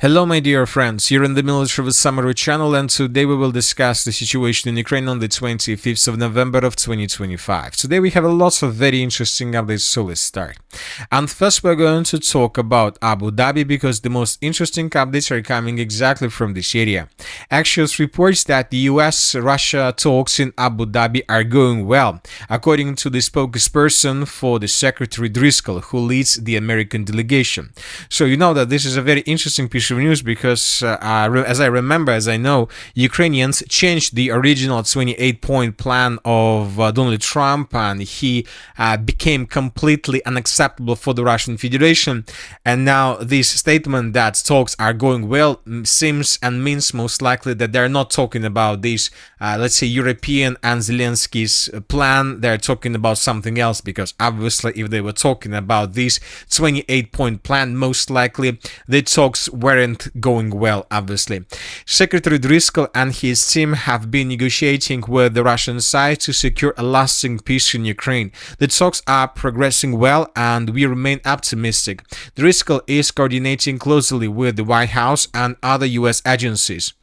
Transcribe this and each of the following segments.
Hello, my dear friends. You're in the Military Summary channel, and today we will discuss the situation in Ukraine on the 25th of November of 2025. Today we have a lot of very interesting updates, so let's start. And first, we're going to talk about Abu Dhabi because the most interesting updates are coming exactly from this area. Axios reports that the US-Russia talks in Abu Dhabi are going well, according to the spokesperson for the Secretary Driscoll, who leads the American delegation. So you know that this is a very interesting piece of news because as I know, Ukrainians changed the original 28-point plan of Donald Trump, and he became completely unacceptable for the Russian Federation. And now this statement that talks are going well seems and means most likely that they're not talking about this, let's say, European and Zelensky's plan. They're talking about something else, because obviously if they were talking about this 28-point plan, most likely the talks weren't going well, obviously. Secretary Driscoll and his team have been negotiating with the Russian side to secure a lasting peace in Ukraine. The talks are progressing well and we remain optimistic. Driscoll is coordinating closely with the White House and other US agencies.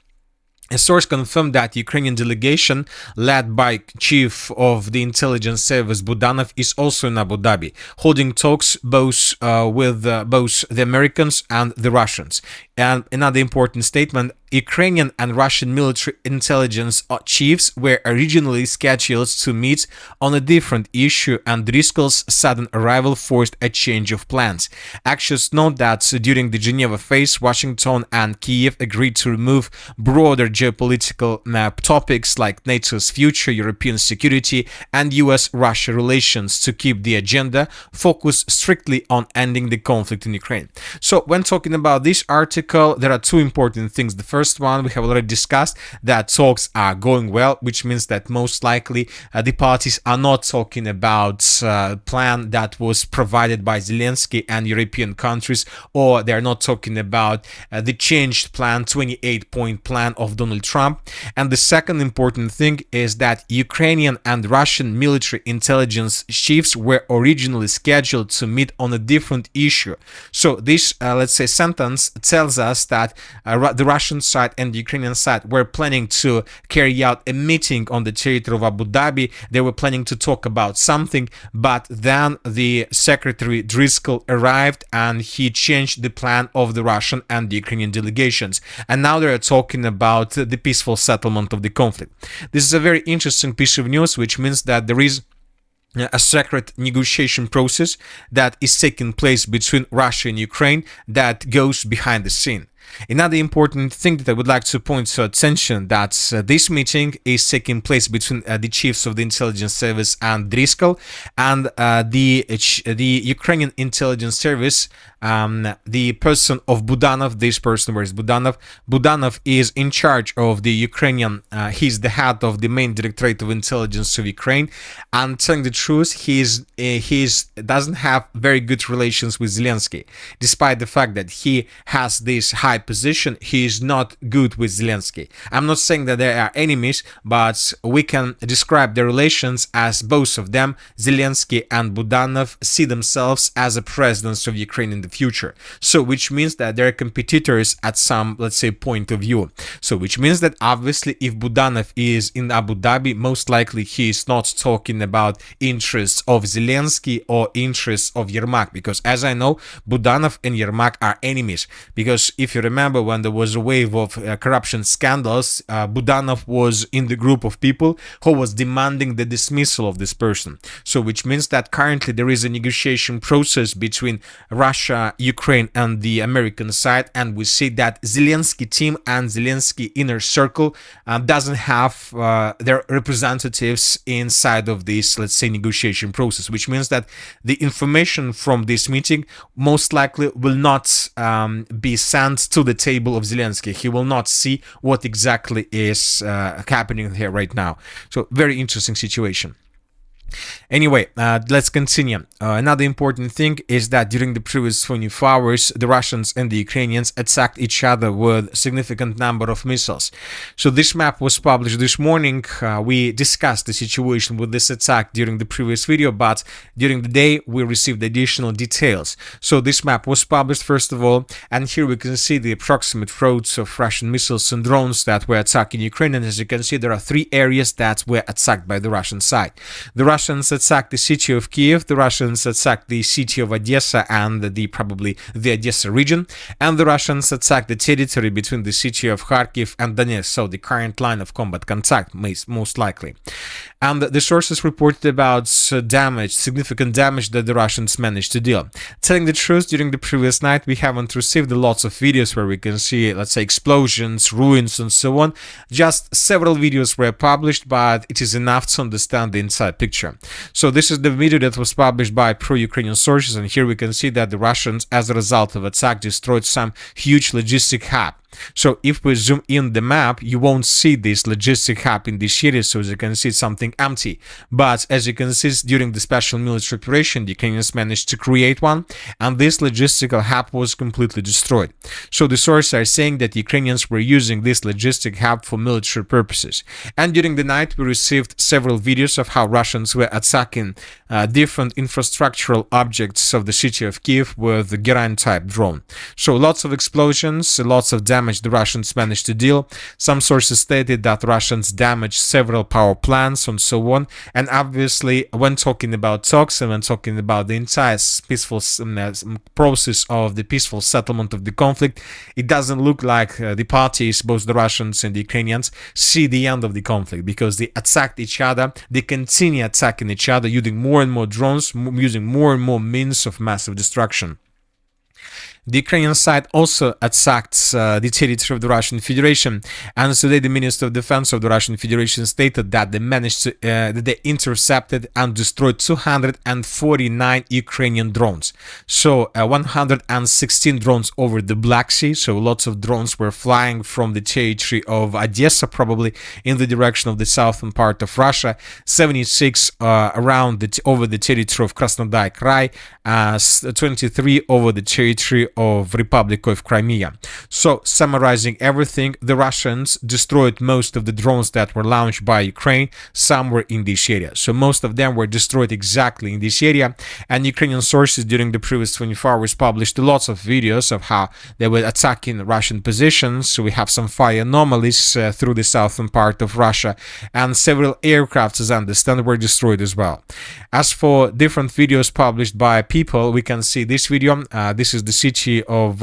A source confirmed that Ukrainian delegation, led by Chief of the Intelligence Service Budanov, is also in Abu Dhabi, holding talks both with both the Americans and the Russians. And another important statement: Ukrainian and Russian military intelligence chiefs were originally scheduled to meet on a different issue, and Driscoll's sudden arrival forced a change of plans. Axios note that during the Geneva phase, Washington and Kiev agreed to remove broader geopolitical topics like NATO's future, European security, and US-Russia relations to keep the agenda focused strictly on ending the conflict in Ukraine. So when talking about this article, there are two important things. The first one we have already discussed, that talks are going well, which means that most likely the parties are not talking about plan that was provided by Zelensky and European countries, or they're not talking about the changed plan, 28-point plan of Donald Trump. And the second important thing is that Ukrainian and Russian military intelligence chiefs were originally scheduled to meet on a different issue. So this, let's say, sentence tells us that the Russian side and the Ukrainian side were planning to carry out a meeting on the territory of Abu Dhabi. They were planning to talk about something, but then the Secretary Driscoll arrived and he changed the plan of the Russian and the Ukrainian delegations. And now they are talking about the peaceful settlement of the conflict. This is a very interesting piece of news, which means that there is a secret negotiation process that is taking place between Russia and Ukraine that goes behind the scene. Another important thing that I would like to point to attention, that this meeting is taking place between the chiefs of the intelligence service and Driscoll, and the Ukrainian intelligence service, the person of Budanov. This person, where is Budanov? Budanov is in charge of the Ukrainian, he's the head of the main directorate of intelligence of Ukraine, and telling the truth, he doesn't have very good relations with Zelensky. Despite the fact that he has this high position, he is not good with Zelensky. I'm not saying that they are enemies, but we can describe their relations as both of them, Zelensky and Budanov, see themselves as a presidents of Ukraine in the future. So which means that they're competitors at some, let's say, point of view. So which means that obviously if Budanov is in Abu Dhabi, most likely he is not talking about interests of Zelensky or interests of Yermak, because as I know, Budanov and Yermak are enemies. Because if you remember, when there was a wave of corruption scandals, Budanov was in the group of people who was demanding the dismissal of this person. So which means that currently there is a negotiation process between Russia, Ukraine and the American side, and we see that Zelensky team and Zelensky inner circle doesn't have their representatives inside of this, let's say, negotiation process, which means that the information from this meeting most likely will not be sent to the table of Zelensky. He will not see what exactly is happening here right now. So very interesting situation. Anyway, let's continue. Another important thing is that during the previous 24 hours, the Russians and the Ukrainians attacked each other with a significant number of missiles. So this map was published this morning. We discussed the situation with this attack during the previous video, but during the day we received additional details. So this map was published first of all, and here we can see the approximate routes of Russian missiles and drones that were attacking Ukraine. And as you can see, there are 3 areas that were attacked by the Russian side. The Russians attacked the city of Kiev, the Russians attacked the city of Odessa and probably the Odessa region, and the Russians attacked the territory between the city of Kharkiv and Donetsk, so the current line of combat contact, most likely. And the sources reported about significant damage that the Russians managed to deal. Telling the truth, during the previous night, we haven't received lots of videos where we can see, let's say, explosions, ruins, and so on. Just several videos were published, but it is enough to understand the inside picture. So this is the video that was published by pro-Ukrainian sources, and here we can see that the Russians, as a result of attack, destroyed some huge logistic hub. So if we zoom in the map, you won't see this logistic hub in this area, so as you can see, it's something empty. But as you can see, during the special military operation, the Ukrainians managed to create one, and this logistical hub was completely destroyed. So the sources are saying that Ukrainians were using this logistic hub for military purposes. And during the night, we received several videos of how Russians were attacking different infrastructural objects of the city of Kiev with the Gulyaypole-type drone. So lots of explosions, lots of damage the Russians managed to deal. Some sources stated that Russians damaged several power plants and so on. And obviously, when talking about talks and when talking about the entire peaceful process of the peaceful settlement of the conflict, it doesn't look like the parties, both the Russians and the Ukrainians, see the end of the conflict, because they attacked each other, they continue attacking each other, using more and more drones, using more and more means of massive destruction. The Ukrainian side also attacked the territory of the Russian Federation, and today the Minister of Defense of the Russian Federation stated that they managed to, that they intercepted and destroyed 249 Ukrainian drones. So 116 drones over the Black Sea, so lots of drones were flying from the territory of Odessa, probably in the direction of the southern part of Russia, 76 over the territory of Krasnodar Krai, 23 over the territory of Republic of Crimea. So, summarizing everything, the Russians destroyed most of the drones that were launched by Ukraine somewhere in this area. So, most of them were destroyed exactly in this area, and Ukrainian sources during the previous 24 hours published lots of videos of how they were attacking Russian positions. So, we have some fire anomalies through the southern part of Russia, and several aircrafts, as I understand, were destroyed as well. As for different videos published by people, we can see this video. This is the city of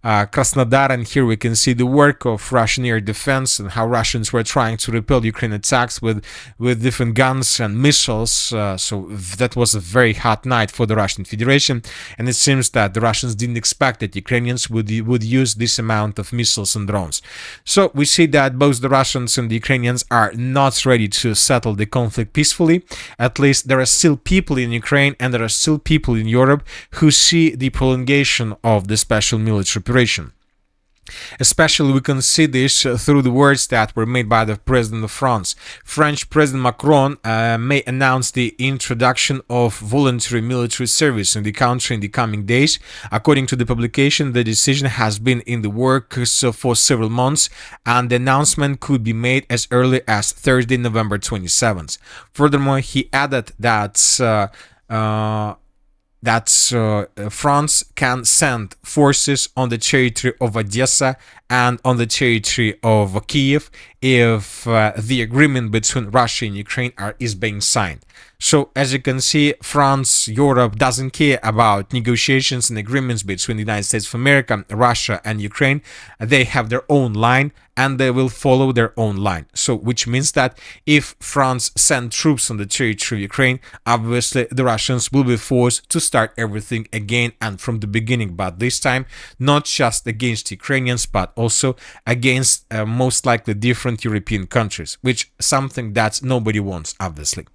Krasnodar, and here we can see the work of Russian air defense and how Russians were trying to repel Ukraine attacks with different guns and missiles. So that was a very hot night for the Russian Federation, and it seems that the Russians didn't expect that Ukrainians would use this amount of missiles and drones. So we see that both the Russians and the Ukrainians are not ready to settle the conflict peacefully. At least there are still people in Ukraine and there are still people in Europe who see the prolongation of the special military operation. Especially we can see this through the words that were made by the President of France. French President Macron may announce the introduction of voluntary military service in the country in the coming days. According to the publication, the decision has been in the works for several months, and the announcement could be made as early as Thursday, November 27th. Furthermore, he added that France can send forces on the territory of Odessa and on the territory of Kiev if the agreement between Russia and Ukraine is being signed. So, as you can see, France, Europe doesn't care about negotiations and agreements between the United States of America, Russia, and Ukraine. They have their own line, and they will follow their own line. So, which means that if France sends troops on the territory of Ukraine, obviously the Russians will be forced to start everything again and from the beginning. But this time, not just against Ukrainians, but also against most likely different European countries, which is something that nobody wants, obviously.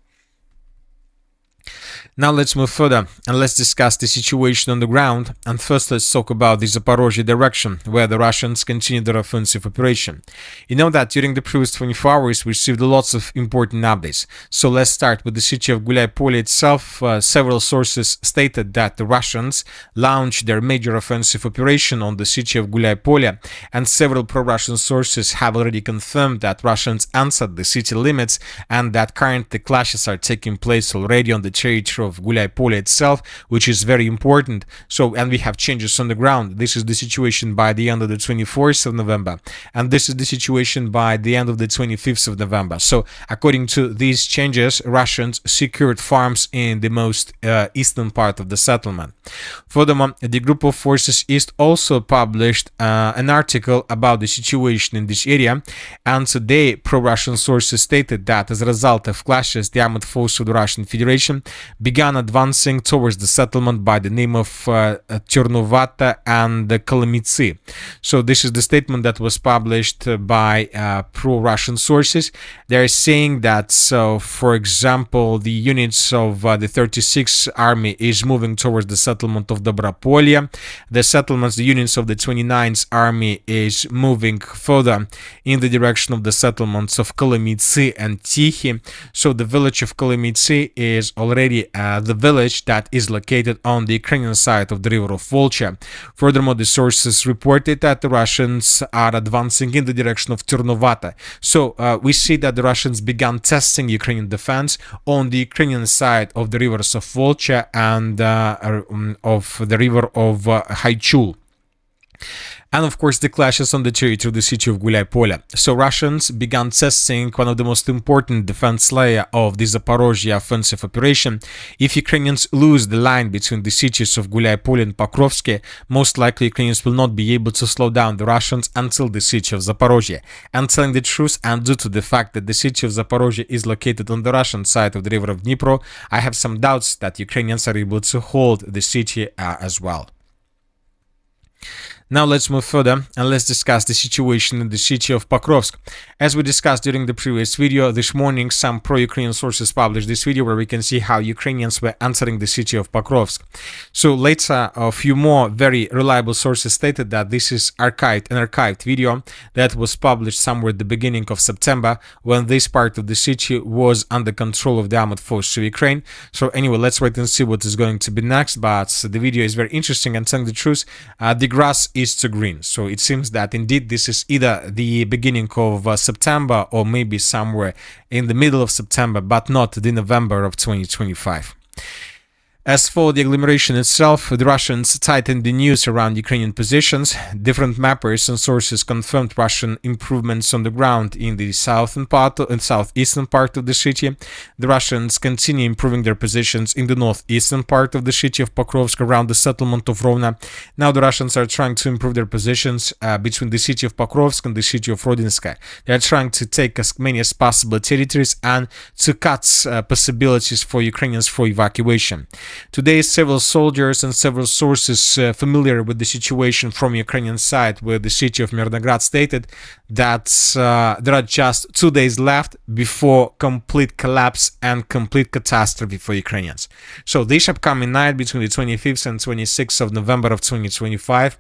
Now let's move further and let's discuss the situation on the ground. And first let's talk about the Zaporozhye direction, where the Russians continue their offensive operation. You know that during the previous 24 hours we received lots of important updates. So let's start with the city of Gulyaypole itself. Several sources stated that the Russians launched their major offensive operation on the city of Gulyaypole, and several pro-Russian sources have already confirmed that Russians answered the city limits and that currently clashes are taking place already on the territory of Gulyaypole itself, which is very important. So, and we have changes on the ground. This is the situation by the end of the 24th of November, and this is the situation by the end of the 25th of November. So, according to these changes, Russians secured farms in the most eastern part of the settlement. Furthermore, the Group of Forces East also published an article about the situation in this area, and today pro-Russian sources stated that as a result of clashes, the armed forces of the Russian Federation began advancing towards the settlement by the name of Ternuvata and Kolomytsy. So this is the statement that was published by pro-Russian sources. They're saying that, so for example, the units of the 36th Army is moving towards the settlement of Dobropolye. The units of the 29th Army is moving further in the direction of the settlements of Kolomytsy and Tikhy. So the village of Kolomytsy is already the village that is located on the Ukrainian side of the river of Volcha. Furthermore, the sources reported that the Russians are advancing in the direction of Ternuvata. So we see that the Russians began testing Ukrainian defense on the Ukrainian side of the rivers of Volcha and of the river of Haichul. And of course the clashes on the territory of the city of Gulyaypole. So Russians began testing one of the most important defense layer of the Zaporozhye offensive operation. If Ukrainians lose the line between the cities of Gulyaypole and Pokrovsk, most likely Ukrainians will not be able to slow down the Russians until the city of Zaporozhye. And telling the truth, and due to the fact that the city of Zaporozhye is located on the Russian side of the river of Dnipro, I have some doubts that Ukrainians are able to hold the city as well. Now let's move further and let's discuss the situation in the city of Pokrovsk. As we discussed during the previous video, this morning some pro-Ukrainian sources published this video where we can see how Ukrainians were entering the city of Pokrovsk. So later, a few more very reliable sources stated that this is an archived video that was published somewhere at the beginning of September, when this part of the city was under control of the armed forces of Ukraine. So anyway, let's wait and see what is going to be next, but the video is very interesting, and telling the truth, the grass is to green. So it seems that indeed this is either the beginning of September or maybe somewhere in the middle of September, but not the November of 2025. As for the agglomeration itself, the Russians tightened the news around Ukrainian positions. Different mappers and sources confirmed Russian improvements on the ground in the southeastern part of the city. The Russians continue improving their positions in the northeastern part of the city of Pokrovsk around the settlement of Rovna. Now the Russians are trying to improve their positions between the city of Pokrovsk and the city of Rodinska. They are trying to take as many as possible territories and to cut possibilities for Ukrainians for evacuation. Today, several soldiers and several sources familiar with the situation from Ukrainian side, where the city of Mirnograd stated that there are just 2 days left before complete collapse and complete catastrophe for Ukrainians. So this upcoming night between the 25th and 26th of November of 2025,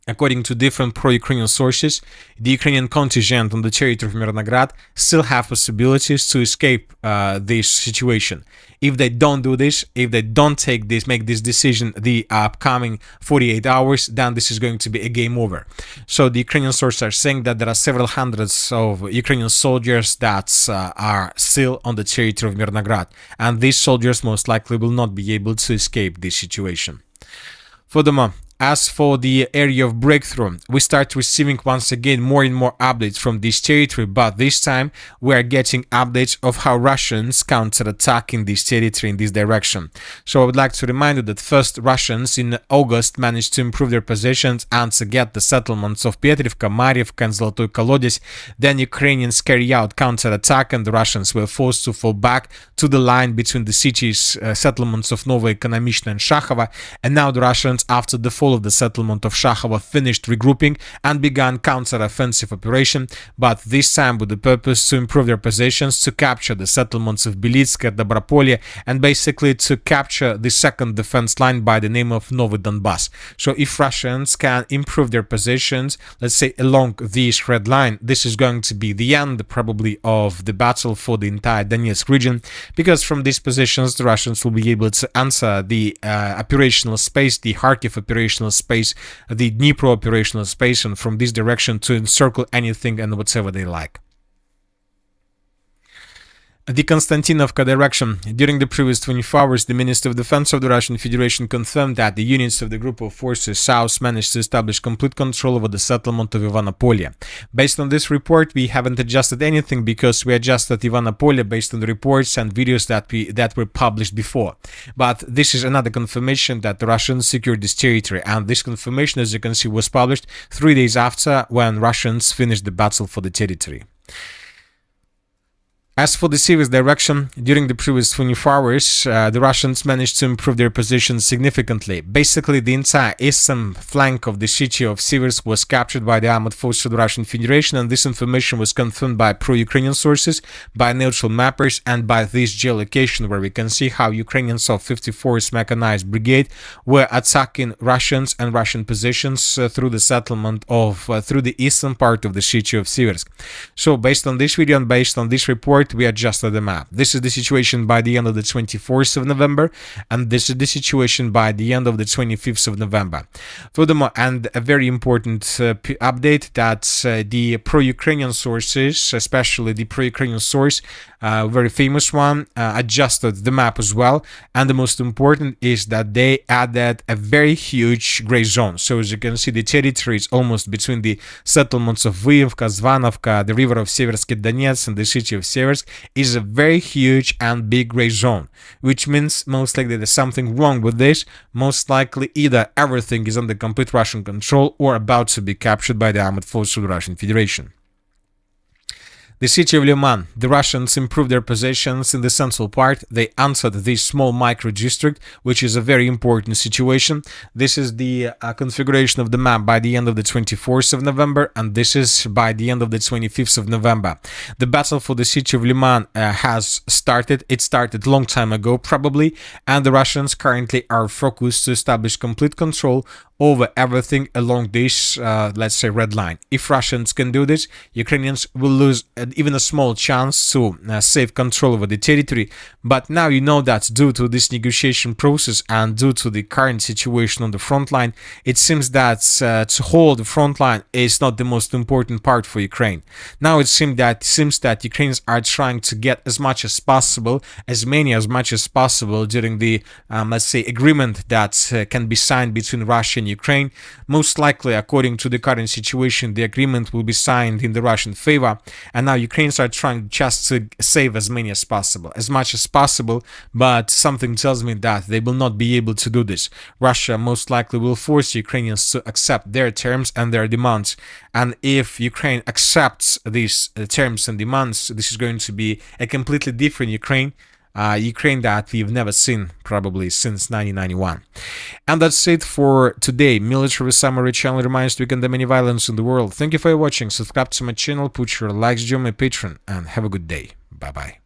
according to different pro-Ukrainian sources, the Ukrainian contingent on the territory of Mirnograd still have possibilities to escape this situation. If they don't do this, if they don't make this decision the upcoming 48 hours, then this is going to be a game over. So the Ukrainian sources are saying that there are several hundreds of Ukrainian soldiers that are still on the territory of Mirnograd, and these soldiers most likely will not be able to escape this situation. Furthermore, as for the area of breakthrough, we start receiving once again more and more updates from this territory, but this time we are getting updates of how Russians counterattack in this territory in this direction. So I would like to remind you that first Russians in August managed to improve their positions and to get the settlements of Petrivka, Mariivka and Zolotoy Kolodez. Then Ukrainians carry out counterattack and the Russians were forced to fall back to the line between the cities, settlements of Novoekonomichna and Shakhova. And now the Russians, after the fall control of the settlement of Shakhovo, finished regrouping and began counter-offensive operation, but this time with the purpose to improve their positions, to capture the settlements of Belitsk and Dobropolye, and basically to capture the second defense line by the name of Novy Donbass. So if Russians can improve their positions, let's say along this red line, this is going to be the end probably of the battle for the entire Donetsk region, because from these positions the Russians will be able to answer the operational space, the Kharkiv operational space, the Dnipro operational space, and from this direction to encircle anything and whatever they like. The Konstantinovka direction. During the previous 24 hours, the Minister of Defense of the Russian Federation confirmed that the units of the Group of Forces South managed to establish complete control over the settlement of Ivanopolie. Based on this report, we haven't adjusted anything because we adjusted Ivanopolie based on the reports and videos that were published before. But this is another confirmation that the Russians secured this territory, and this confirmation, as you can see, was published 3 days after when Russians finished the battle for the territory. As for the Sivers direction, during the previous 24 hours, the Russians managed to improve their positions significantly. Basically, the entire eastern flank of the city of Sivers was captured by the armored forces of the Russian Federation, and this information was confirmed by pro-Ukrainian sources, by neutral mappers, and by this geolocation, where we can see how Ukrainians of 54th Mechanized Brigade were attacking Russians and Russian positions through the settlement of, through the eastern part of the city of Sivers. So, based on this video and based on this report, we adjusted the map. This is the situation by the end of the 24th of November, and this is the situation by the end of the 25th of November. Furthermore, and a very important update, that the pro-Ukrainian sources, especially the pro-Ukrainian source, very famous one, adjusted the map as well, and the most important is that they added a very huge gray zone. So as you can see, the territory is almost between the settlements of Vyivka, Zvanovka, the river of Seversky Donetsk, and the city of Seversk is a very huge and big gray zone, which means most likely there's something wrong with this. Most likely either everything is under complete Russian control or about to be captured by the armored forces of the Russian Federation. The city of Liman, the Russians improved their positions in the central part. They answered this small micro-district, which is a very important situation. This is the configuration of the map by the end of the 24th of November, and this is by the end of the 25th of November. The battle for the city of Liman has started. It started a long time ago, probably, and the Russians currently are focused to establish complete control over everything along this, let's say, red line. If Russians can do this, Ukrainians will lose even a small chance to save control over the territory. But now you know that due to this negotiation process and due to the current situation on the front line, it seems that to hold the front line is not the most important part for Ukraine. Now it seems that Ukrainians are trying to get as much as possible, as much as possible during the, let's say, agreement that can be signed between Russia and Ukraine. Most likely, according to the current situation, the agreement will be signed in the Russian favor, and now Ukrainians are trying just to save as many as much as possible, but something tells me that they will not be able to do this. Russia most likely will force Ukrainians to accept their terms and their demands, and if Ukraine accepts these terms and demands, this is going to be a completely different Ukraine that we've never seen probably since 1991. And that's it for today. Military Summary channel reminds you to condemn any violence in the world. Thank you for watching. Subscribe to my channel, put your likes, join my Patreon, and have a good day. Bye bye.